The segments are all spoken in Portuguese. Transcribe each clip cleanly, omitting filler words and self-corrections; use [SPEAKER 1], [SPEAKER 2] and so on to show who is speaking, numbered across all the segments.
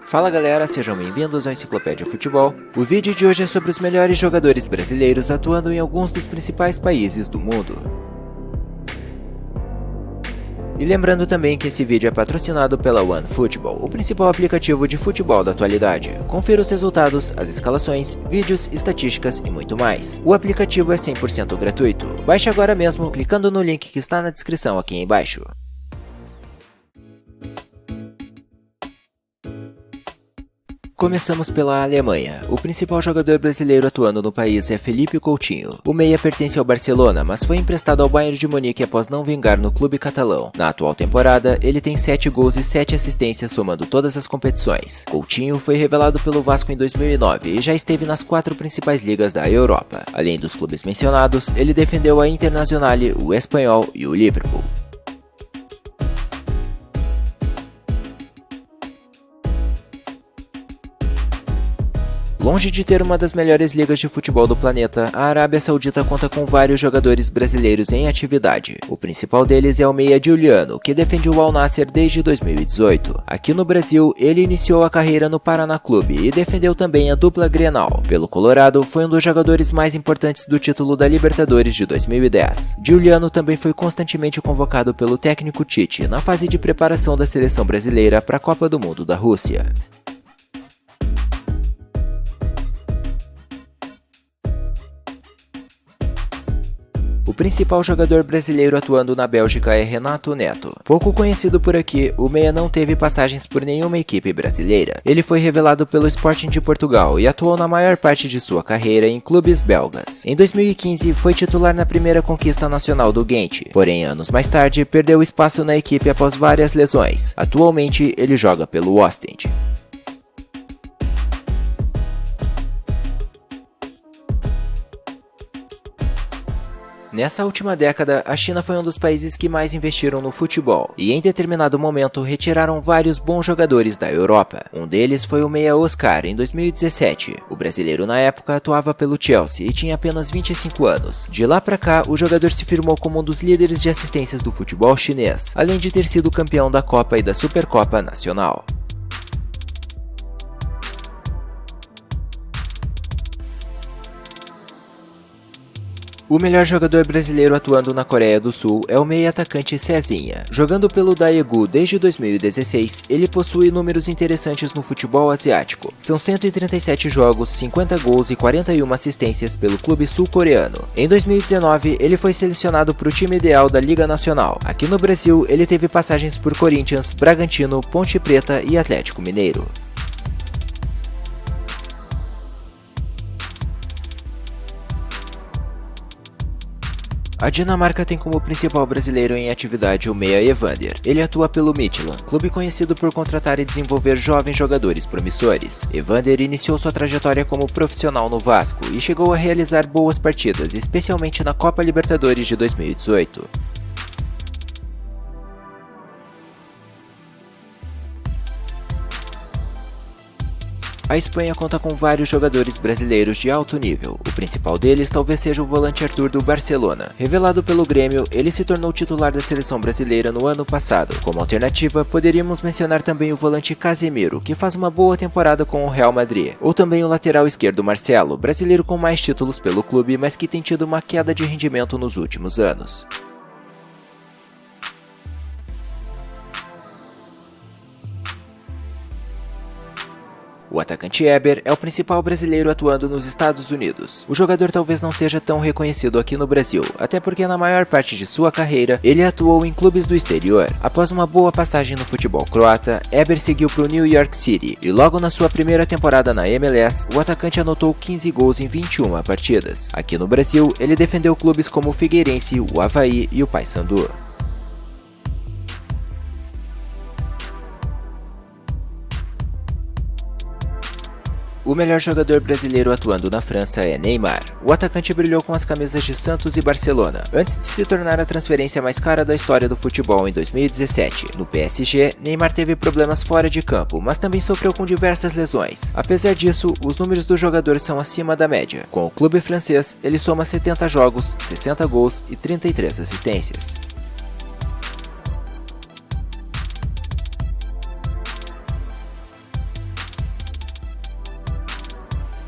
[SPEAKER 1] Fala galera, sejam bem-vindos ao Enciclopédia Futebol. O vídeo de hoje é sobre os melhores jogadores brasileiros atuando em alguns dos principais países do mundo. E lembrando também que esse vídeo é patrocinado pela OneFootball, o principal aplicativo de futebol da atualidade. Confira os resultados, as escalações, vídeos, estatísticas e muito mais. O aplicativo é 100% gratuito. Baixe agora mesmo clicando no link que está na descrição aqui embaixo. Começamos pela Alemanha. O principal jogador brasileiro atuando no país é Philippe Coutinho. O meia pertence ao Barcelona, mas foi emprestado ao Bayern de Munique após não vingar no clube catalão. Na atual temporada, ele tem 7 gols e 7 assistências somando todas as competições. Coutinho foi revelado pelo Vasco em 2009 e já esteve nas 4 principais ligas da Europa. Além dos clubes mencionados, ele defendeu a Internazionale, o Espanhol e o Liverpool. Longe de ter uma das melhores ligas de futebol do planeta, a Arábia Saudita conta com vários jogadores brasileiros em atividade. O principal deles é o meia Giuliano, que defende o Al Nassr desde 2018. Aqui no Brasil, ele iniciou a carreira no Paraná Clube e defendeu também a dupla Grenal. Pelo Colorado, foi um dos jogadores mais importantes do título da Libertadores de 2010. Giuliano também foi constantemente convocado pelo técnico Tite na fase de preparação da seleção brasileira para a Copa do Mundo da Rússia. O principal jogador brasileiro atuando na Bélgica é Renato Neto. Pouco conhecido por aqui, o meia não teve passagens por nenhuma equipe brasileira. Ele foi revelado pelo Sporting de Portugal e atuou na maior parte de sua carreira em clubes belgas. Em 2015, foi titular na primeira conquista nacional do Gent, porém anos mais tarde perdeu espaço na equipe após várias lesões. Atualmente, ele joga pelo Ostend. Nessa última década, a China foi um dos países que mais investiram no futebol, e em determinado momento retiraram vários bons jogadores da Europa. Um deles foi o meia Oscar, em 2017. O brasileiro na época atuava pelo Chelsea e tinha apenas 25 anos. De lá pra cá, o jogador se firmou como um dos líderes de assistências do futebol chinês, além de ter sido campeão da Copa e da Supercopa Nacional. O melhor jogador brasileiro atuando na Coreia do Sul é o meia-atacante Cezinha. Jogando pelo Daegu desde 2016, ele possui números interessantes no futebol asiático. São 137 jogos, 50 gols e 41 assistências pelo clube sul-coreano. Em 2019, ele foi selecionado para o time ideal da Liga Nacional. Aqui no Brasil, ele teve passagens por Corinthians, Bragantino, Ponte Preta e Atlético Mineiro. A Dinamarca tem como principal brasileiro em atividade o meia Evander. Ele atua pelo Midtjylland, clube conhecido por contratar e desenvolver jovens jogadores promissores. Evander iniciou sua trajetória como profissional no Vasco e chegou a realizar boas partidas, especialmente na Copa Libertadores de 2018. A Espanha conta com vários jogadores brasileiros de alto nível. O principal deles talvez seja o volante Arthur do Barcelona. Revelado pelo Grêmio, ele se tornou titular da seleção brasileira no ano passado. Como alternativa, poderíamos mencionar também o volante Casemiro, que faz uma boa temporada com o Real Madrid. Ou também o lateral esquerdo Marcelo, brasileiro com mais títulos pelo clube, mas que tem tido uma queda de rendimento nos últimos anos. O atacante Eber é o principal brasileiro atuando nos Estados Unidos. O jogador talvez não seja tão reconhecido aqui no Brasil, até porque na maior parte de sua carreira, ele atuou em clubes do exterior. Após uma boa passagem no futebol croata, Eber seguiu para o New York City, e logo na sua primeira temporada na MLS, o atacante anotou 15 gols em 21 partidas. Aqui no Brasil, ele defendeu clubes como o Figueirense, o Avaí e o Paysandu. O melhor jogador brasileiro atuando na França é Neymar. O atacante brilhou com as camisas de Santos e Barcelona, antes de se tornar a transferência mais cara da história do futebol em 2017. No PSG, Neymar teve problemas fora de campo, mas também sofreu com diversas lesões. Apesar disso, os números do jogador são acima da média. Com o clube francês, ele soma 70 jogos, 60 gols e 33 assistências.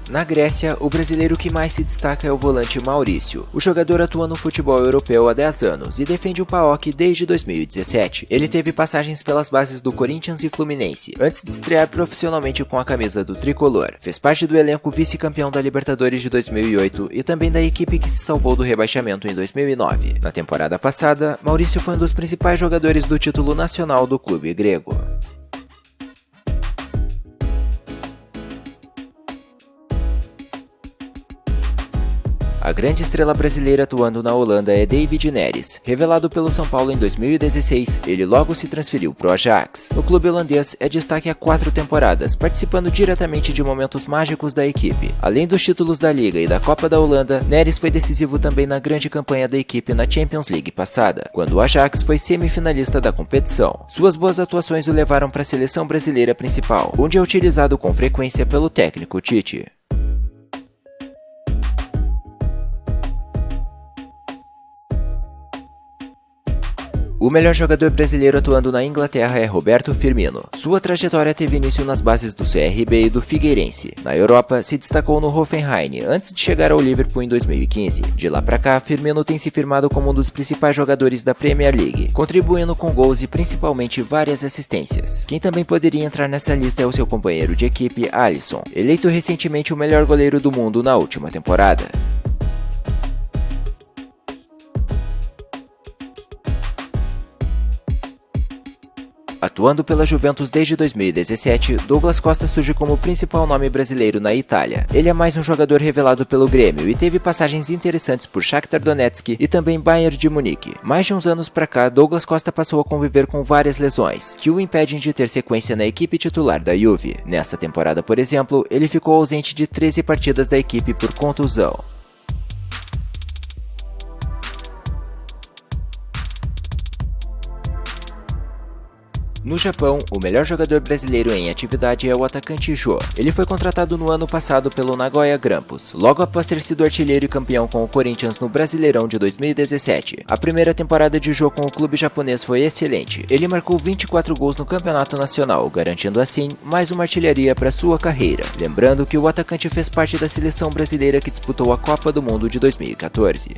[SPEAKER 1] Na Grécia, o brasileiro que mais se destaca é o volante Maurício. O jogador atua no futebol europeu há 10 anos e defende o PAOK desde 2017. Ele teve passagens pelas bases do Corinthians e Fluminense, antes de estrear profissionalmente com a camisa do tricolor. Fez parte do elenco vice-campeão da Libertadores de 2008 e também da equipe que se salvou do rebaixamento em 2009. Na temporada passada, Maurício foi um dos principais jogadores do título nacional do clube grego. A grande estrela brasileira atuando na Holanda é David Neres. Revelado pelo São Paulo em 2016, ele logo se transferiu para o Ajax. No clube holandês, é destaque há 4 temporadas, participando diretamente de momentos mágicos da equipe. Além dos títulos da Liga e da Copa da Holanda, Neres foi decisivo também na grande campanha da equipe na Champions League passada, quando o Ajax foi semifinalista da competição. Suas boas atuações o levaram para a seleção brasileira principal, onde é utilizado com frequência pelo técnico Tite. O melhor jogador brasileiro atuando na Inglaterra é Roberto Firmino. Sua trajetória teve início nas bases do CRB e do Figueirense. Na Europa, se destacou no Hoffenheim antes de chegar ao Liverpool em 2015. De lá pra cá, Firmino tem se firmado como um dos principais jogadores da Premier League, contribuindo com gols e principalmente várias assistências. Quem também poderia entrar nessa lista é o seu companheiro de equipe, Alisson, eleito recentemente o melhor goleiro do mundo na última temporada. Atuando pela Juventus desde 2017, Douglas Costa surge como o principal nome brasileiro na Itália. Ele é mais um jogador revelado pelo Grêmio e teve passagens interessantes por Shakhtar Donetsk e também Bayern de Munique. Mais de uns anos pra cá, Douglas Costa passou a conviver com várias lesões, que o impedem de ter sequência na equipe titular da Juve. Nessa temporada, por exemplo, ele ficou ausente de 13 partidas da equipe por contusão. No Japão, o melhor jogador brasileiro em atividade é o atacante Jô. Ele foi contratado no ano passado pelo Nagoya Grampus, logo após ter sido artilheiro e campeão com o Corinthians no Brasileirão de 2017. A primeira temporada de Jô com o clube japonês foi excelente. Ele marcou 24 gols no campeonato nacional, garantindo assim mais uma artilharia para sua carreira. Lembrando que o atacante fez parte da seleção brasileira que disputou a Copa do Mundo de 2014.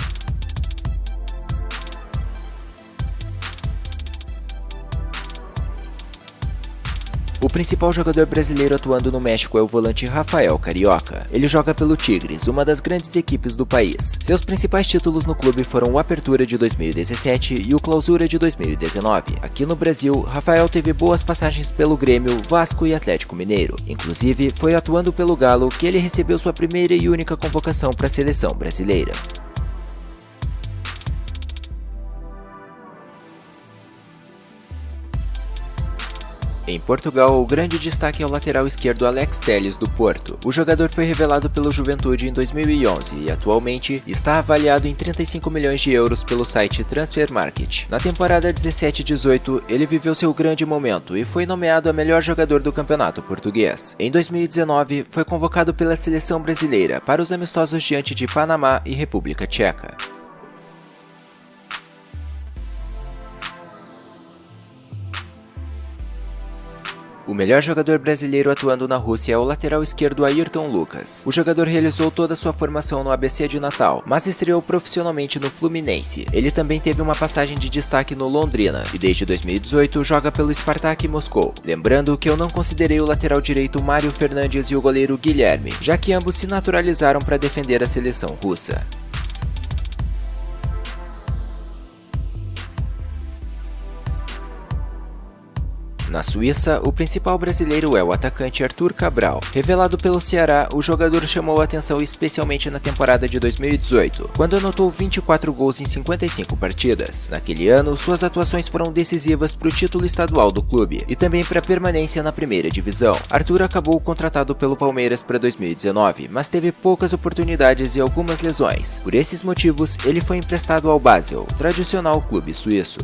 [SPEAKER 1] O principal jogador brasileiro atuando no México é o volante Rafael Carioca. Ele joga pelo Tigres, uma das grandes equipes do país. Seus principais títulos no clube foram o Apertura de 2017 e o Clausura de 2019. Aqui no Brasil, Rafael teve boas passagens pelo Grêmio, Vasco e Atlético Mineiro. Inclusive, foi atuando pelo Galo que ele recebeu sua primeira e única convocação para a seleção brasileira. Em Portugal, o grande destaque é o lateral esquerdo Alex Telles do Porto. O jogador foi revelado pelo Juventude em 2011 e atualmente está avaliado em 35 milhões de euros pelo site Transfermarkt. Na temporada 17-18, ele viveu seu grande momento e foi nomeado a melhor jogador do campeonato português. Em 2019, foi convocado pela seleção brasileira para os amistosos diante de Panamá e República Tcheca. O melhor jogador brasileiro atuando na Rússia é o lateral esquerdo Ayrton Lucas. O jogador realizou toda sua formação no ABC de Natal, mas estreou profissionalmente no Fluminense. Ele também teve uma passagem de destaque no Londrina e desde 2018 joga pelo Spartak Moscou. Lembrando que eu não considerei o lateral direito Mário Fernandes e o goleiro Guilherme, já que ambos se naturalizaram para defender a seleção russa. Na Suíça, o principal brasileiro é o atacante Arthur Cabral. Revelado pelo Ceará, o jogador chamou a atenção especialmente na temporada de 2018, quando anotou 24 gols em 55 partidas. Naquele ano, suas atuações foram decisivas para o título estadual do clube e também para a permanência na primeira divisão. Arthur acabou contratado pelo Palmeiras para 2019, mas teve poucas oportunidades e algumas lesões. Por esses motivos, ele foi emprestado ao Basel, tradicional clube suíço.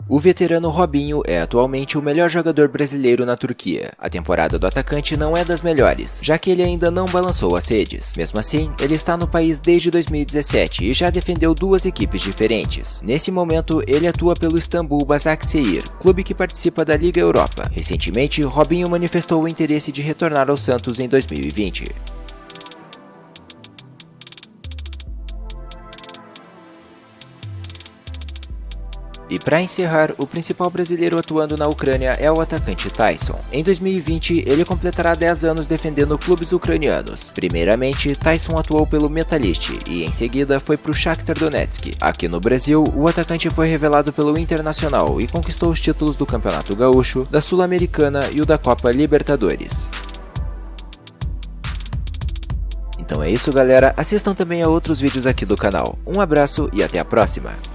[SPEAKER 1] O veterano Robinho é atualmente o melhor jogador brasileiro na Turquia. A temporada do atacante não é das melhores, já que ele ainda não balançou as redes. Mesmo assim, ele está no país desde 2017 e já defendeu 2 equipes diferentes. Nesse momento, ele atua pelo Istanbul Başakşehir, clube que participa da Liga Europa. Recentemente, Robinho manifestou o interesse de retornar ao Santos em 2020. E para encerrar, o principal brasileiro atuando na Ucrânia é o atacante Taison. Em 2020, ele completará 10 anos defendendo clubes ucranianos. Primeiramente, Taison atuou pelo Metalist e em seguida foi para o Shakhtar Donetsk. Aqui no Brasil, o atacante foi revelado pelo Internacional e conquistou os títulos do Campeonato Gaúcho, da Sul-Americana e o da Copa Libertadores. Então é isso, galera. Assistam também a outros vídeos aqui do canal. Um abraço e até a próxima!